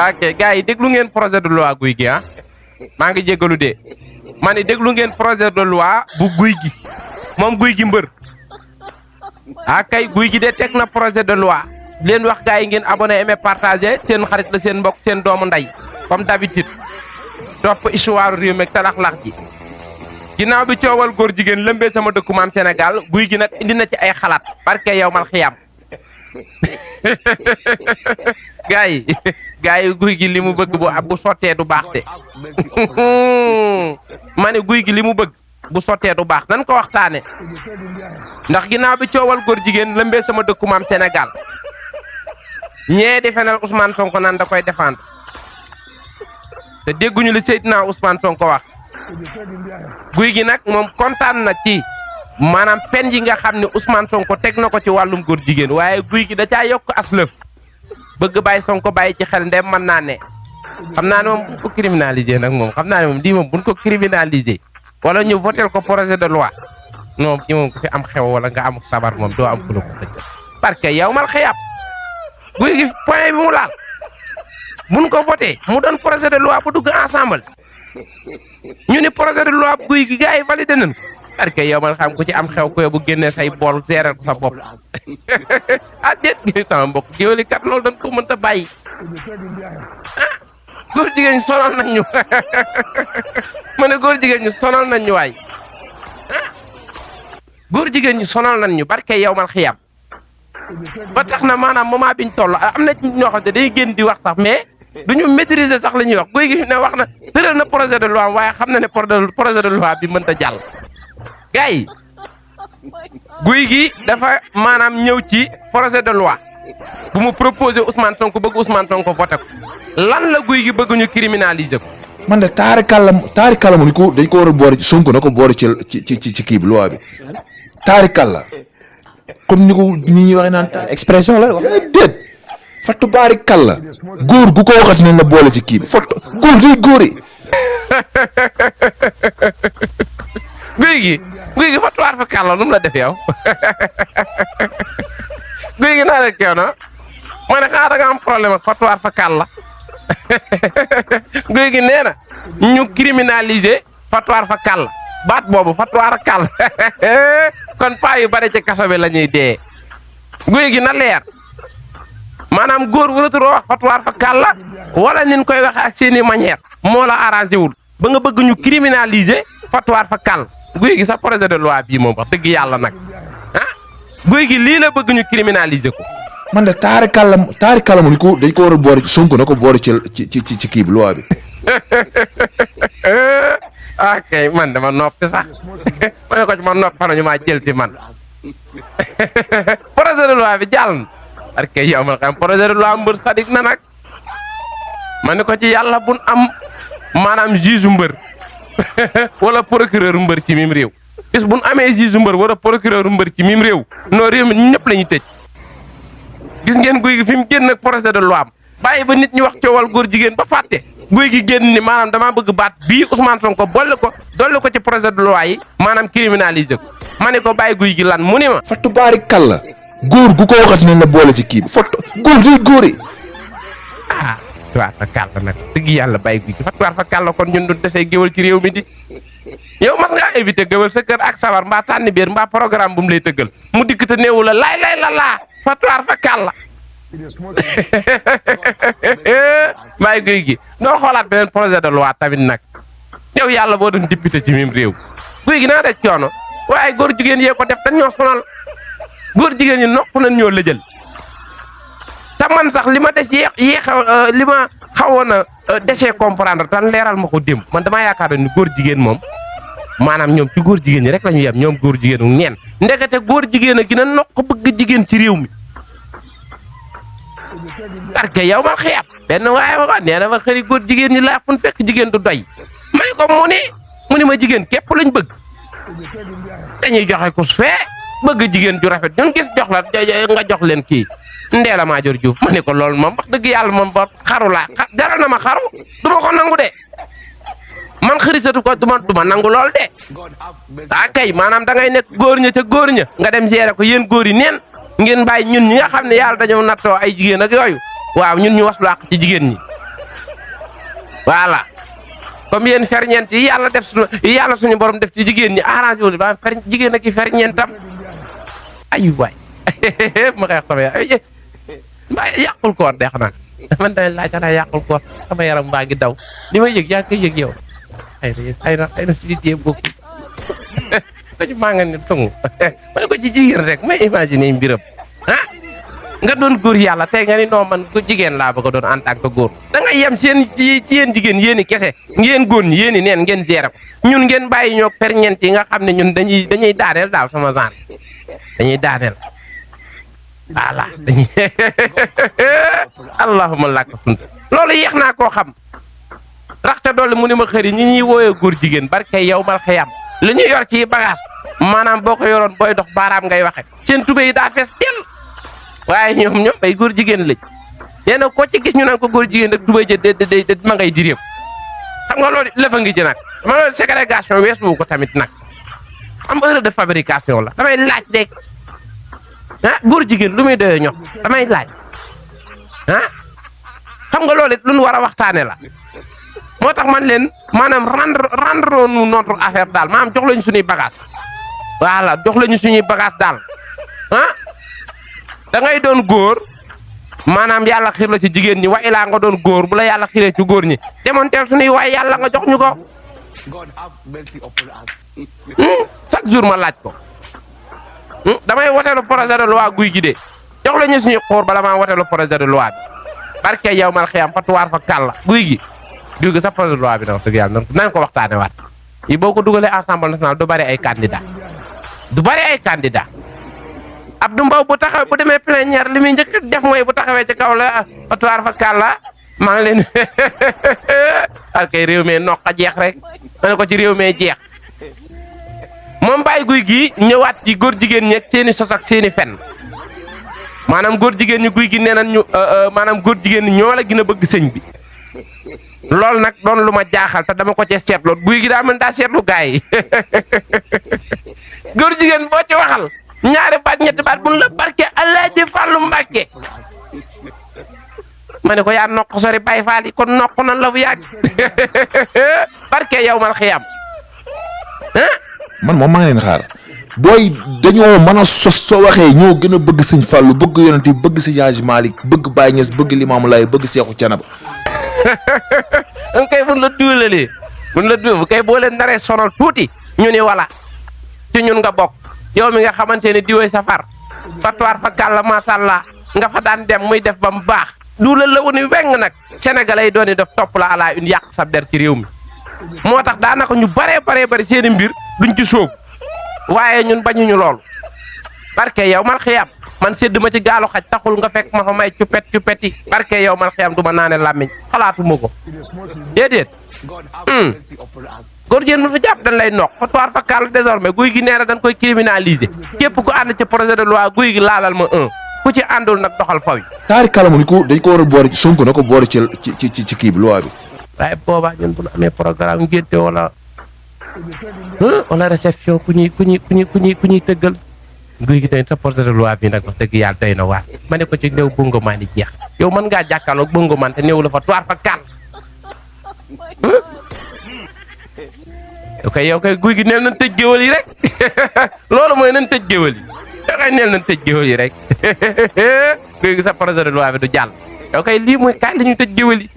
ok gars yi déglu ngeen projet de loi guy gi ah maa ngi jégalu de ma ne déglu ngeen projet de loi bu guy gi moom guy gi mbër kay guy gi de teg na projet de loi leen wax gars yi ngeen abonné aimé partagé seen xarit la seen mbokk seen doomu ndey comme d'habitude topp histoire réew mi ak talax-lax ji ginnaaw bi coowal góor jigéen lëmbee sama dëkku maam Sénégal guy gi nag indi na ci ay xalaat barke yow mal xiyam gars yi guy gi li mu bëgg bu sottee du baax de ma ne guy gi li mu bëgg bu sottee du baax nan ko waxtaane ndax ginnaaw bi coowal góor jigéen lëmbee sama dëkku maam Sénégal ñee di fenal Ousmane Sonko naan da koy défendre te dégguñu li Seydina Ousmane Sonko wax guy gi nag moom kontaan na ci maanaam pen yi nga xam ne Ousmane Sonko teg na ko ci wàllum góor jigéen waaye guy gi da caa yokk aslëf bëgg bàyyi Sonko bàyyi ci xel ndem mën naa ne xam naa ne moom buñ ko criminaliser nag moom xam naa ne moom lii moom buñ ko criminaliser wala ñu votel ko projet de loi non ci moom ku fi am xew wala nga am sabar moom doo am ku la ko dëgg parce que yow mal xëyab guy gi point bi mu laal buñ ko voté mu doon projet de loi bu dugg ensemble ñu ni projet de loi guy gi gars yi validé nañ parce que yow man xam ku ci am xew ko bu génnee say bool gérer sa bopp ah déet gi sama mbokk géwéli kat loolu dañ ko mënta bàyyi góor jigéen ñu sonal nañ ñu ma ne góor jigéen ñu sonal nañ ñu waay góor jigéen ñu sonal nañ ñu barke yow man xiyam ba tax na maanaam moment biñ toll am na ñoo xam ne day génn di wax sax mais duñu maîtriser sax la ñuy wax guy gi ne wax na tëral na projet de loi waaye xam na ne projet de loi bi mënta jàll gars yi guy gi dafa maanaam ñëw ci projet de loi bu mu proposé Ousmane Sonko bëgg Ousmane Sonko voté ko lan la guy gi bëgg ñu criminaliser ko. man de taari kàlla mu ni ko dañ ko war a boole ci Sonko na ko boole ci kii bi loi bi taari kàlla comme ni ko ñi ñuy waxee naan expression la wax déet fattu baari kàlla góor gu ko waxati nañ la boole ci kii bi fattu góor day góori guy gi fattuwaar fa kàlla nu mu la def yow guy gi naa rek yow na ma ne xanaa da nga am problème ak fattuwaar fa kàlla guy gi nee na ñu criminaliser fattuwaar fa kàlla baat boobu fattuwaar a kàlla kon paa yu bari ci kaso bi la ñuy dee guy gi na leer maanaam góor wuraturoo wax fattuwaar fa kàlla wala nin koy waxe ak seeni manière moo la arrangé wul ba nga bëgg ñu criminaliser fattuwaar fa kàlla guy gi sa projet de loi bii moom wax dëgg yàlla nag guy gi lii la bëgg ñu criminaliser ko. man de taari kàlla mu ni ko dañ ko war a boole ci Sonko na ko boole ci kii bi loi bi. ok man dama noppi sax ma ne ko ci ma noppi fan ñu maa jël si man projet de loi bi jàll na parce que yow ma xam projet de loi mbër sadik na nag ma ne ko ci yàlla bun am maanaam juge mbër wala procureur mbër ci mim réew bis buñ amee juge mbër wala procureur mbër ci mim réew non réew mi ñëpp la ñuy tëj gis ngeen guy gi fi mu génn ak projet de loi am bàyyi ba nit ñi wax coowal góor jigéen ba fàtte guy gi génn ni maanaam damaa bëgg baat bii Ousmane Sonko dolli ko ci projet de loi yi maanaam criminaliser ko ma ne ko bàyyi guy gi lan mu ni ma fattu baari kàlla góor gu ko waxati nañ la boole ci kii bi fattu góor day góori fattuwaar fa kàlla nag dëgg yàlla bàyyi guy gi fattuwaar fa kàlla kon ñun duñ desee géwal ci réew mi di yow mas ngaa invité géwal sa kër ak sabar mbaa tànn biir mbaa programme bu mu lay tëggal mu dikk te néewu la laay la laa fattuwaar fa kàlla bàyyi guy gi noo xoolaat beneen projet de loi tamit nag yow yàlla boo doon député ci même réew guy gi naa def coono waaye góor jigéen yee ko def dañ ñoo sonal góor jigéen ñi nopp nañ ñoo lëjal te man sax li ma des li ma xawoon a desee comprendre tan leeral ma ko démb man damaa yaakaar ni góor jigéen moom maanaam ñoom ci góor jigéen ñi rek la ñu yem ñoom góor jigéen wu neen ndekete góor jigéen a gën a noq bëgg jigéen ci réew mi parce que yow mal xiyab benn waaye ma ko nee na ma xëri góor jigéen ñi laa fun fekk jigéen du doy ma ne ko mu ni ma jigéen képp lañ bëgg dañuy joxe ku fee bëgg jigéen ju rafet ñun gis jox la nga jox leen kii Ndella Madior Diouf ma ne ko loolu moom wax dëgg yàlla moom ba xaru laa jaral na ma xaru du ma ko nangu de man xërisatu ko du ma nangu lool de kay maanaam da ngay nekk góor ña ca góor ña nga dem gérer ko yéen góor yi neen ngeen bàyyi ñun ñi nga xam ne yàlla dañoo nattoo ay jigéen ak yooyu waaw ñun ñu waslu àq ci jigéen ñi voilà comme yéen ferñeent yi yàlla def suñu borom def ci jigéen ñi arrangé wu ba jigéen ak i ferñeentam ay waay ma koy wax sama yaram mbaa yàqul koor de xanaa man tamit laaj xanaa yàqul koor sama yaram mbaa ngi daw li may yëg yaa ngi koy yëg yow xëy na si yëpp bokk ko ci maa nga ne tungu ma ne ko ci jigéen rek may imaginer mbiram ah nga doon góor yàlla tey nga ni non man ku jigéen laa bëgg a doon en tant que góor da nga yem seen ci yéen jigéen yéen i kese ngeen góor ñi yéen i neen ngeen gérer ko ñun ngeen bàyyi ñoo ferñeent yi nga xam ne ñun dañuy daaneel daal sama genre dañuy daaneel voilà dañuy allahumma laka sunt loolu yéex naa koo xam raxte doole mu ni ma xëri ñi ñuy wooyee góor jigéen barke yow mal xëyam li ñu yor ci bagage maanaam boo ko yoroon booy dox baaraam ngay waxe seen tubé yi daa fees teel waaye ñoom ay góor jigéen lañ nee na ko ci gis ñu naan ko góor jigéen rek tubé jë ma ngay diréem xam nga loolu lëfa ngi ji nag ma loolu ségrégation weesu ko tamit nag am erreur de fabrication la damay laaj rek ah góor jigéen lu muy doyee ñox damay laaj ah xam nga loolu lu ñu war a waxtaane la moo tax man leen maanaam rendre nous notre affaire daal maanaam jox lañu suñuy bagage voilà jox lañu suñuy bagage daal ah da ngay doon góor maanaam yàlla xiir la ci jigéen ñi wa ilaa nga doon góor bu la yàlla xiiree ci góor ñi demonteel suñuy waay yàlla nga jox ñu ko chaque jour ma laaj ko damay woteelu projet de loi guy gi de jox lañu suñuy xoor bala maa woteelu projet de loi bi barke yow mal xiyam fa tuwaar fa kàlla guy gi diw gi sa projet de loi bi na wax dëgg yàlla nañ ko waxtaane waat yi boo ko dugalee assemblée nationale du bari ay candidat Abdou Mbow bu taxawee bu demee plénière li muy njëkk def mooy bu taxawee ci kaw la fa tuwaar fa kàlla maa ngi leen barke réew mi noq a jeex rek ma ne ko ci réew mi jeex moom bàyyi guy gi ñëwaat ci góor jigéen ñi ak seeni sos ak seeni fen maanaam góor jigéen ñi guy gi nee nañ ñu maanaam góor jigéen ñi ñoo la gën a bëgg sëñ bi loolu nag doon lu ma jaaxal te dama ko cee seetloo guy gi daa mën daa seetlu gaa yi góor jigéen boo ci waxal ñaari baat ñetti baat mun la barke Alaaji Fàllu Mbàkke ma ne ko yaa noq sori Baay Faal yi kon noq nan la bu yàgg barke yow mal xiyam man moom maa ngi leen xaar booy dañoo mën a sos soo waxee ñoo gën a bëgg sëñ Fallou bëgg yonent bi bëgg sëñ Hadji Malick bëgg Baye Niass bëgg Limaamu Laay bëgg Seexu Canaba an kay mun la duulalee mun la duul bu kay boo leen naree sonal tuuti ñu ni wala ci ñun nga bokk yow mi nga xamante ne diwoy safar fatuwaar fa kàlla masàllaa nga fa daan dem muy def ba mu baax duulal la woni weng nag sénégalais yi dooni def topp la ala une yàq sa der ci réew mi moo tax daanaka ñu bare seeni mbir duñ ci sóobu waaye ñun bañuñu loolu barke yow mal xiyam man sédd ma ci gaalu xaj taxul nga fekk ma fa may cuppeti barke yow mal xiyam du ma naane làmmiñ xalaatuma ko déedéet góor jigéen mu fa jàpp dañ lay noq fa toir fa kàll désormais guy gi nee na dañ koy criminaliser képp ku ànd ci projet de loi guy gi laalal ma ku ci àndul nag doxal faw yi taari kalamu ni ko dañ ko war a boole ci Sonko na ko boole ci kii bi loi bi waaye boobaa ñun bu ñu amee programme ngénte wala réception ku ñuy tëggal guy gi tamit sa projet de loi bi nag wax dëgg yàlla doy na waar ma ne ko ci néew bongo maan di jeex yow mën ngaa jàkkaarloog bongo maan te néew la fa toir fa kàll yow kay guy gi neel nañ tëj géwël yi rek loolu mooy nañ tëj géwël yi yow kay neel nañ tëj géwël yi rek guy gi sa projet de loi bi du jàll yow kay lii mooy kaay la ñuy tëj géwël yi